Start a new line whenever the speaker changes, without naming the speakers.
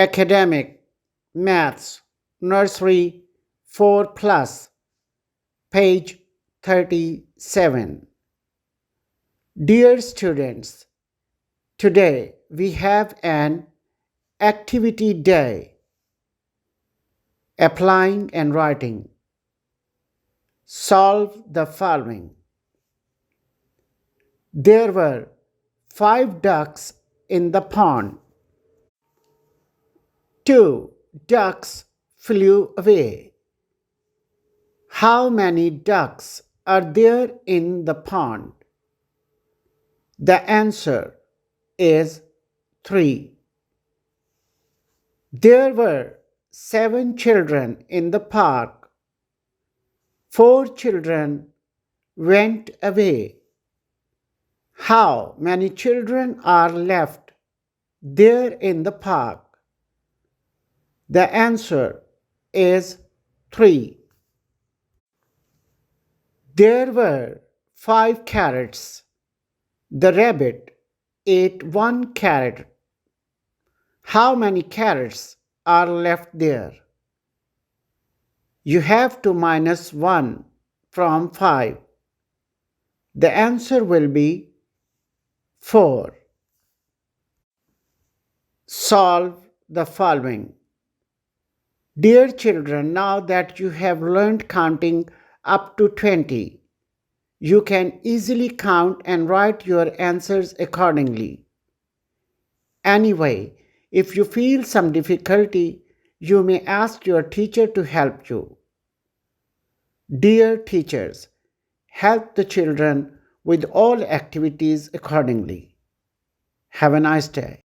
Academic, Maths, Nursery 4 Plus, page 37. Dear students, today we have an activity day. Applying and writing. Solve the following. There were 5 ducks in the pond. 2 ducks flew away. How many ducks are there in the pond? The answer is 3. There were 7 children in the park. 4 children went away. How many children are left there in the park? The answer is 3. There were 5 carrots. The rabbit ate 1 carrot. How many carrots are left there? You have to minus 1 from 5. The answer will be 4. Solve the following. Dear children, now that you have learned counting up to 20, you can easily count and write your answers accordingly. Anyway, if you feel some difficulty, you may ask your teacher to help you. Dear teachers, help the children with all activities accordingly. Have a nice day.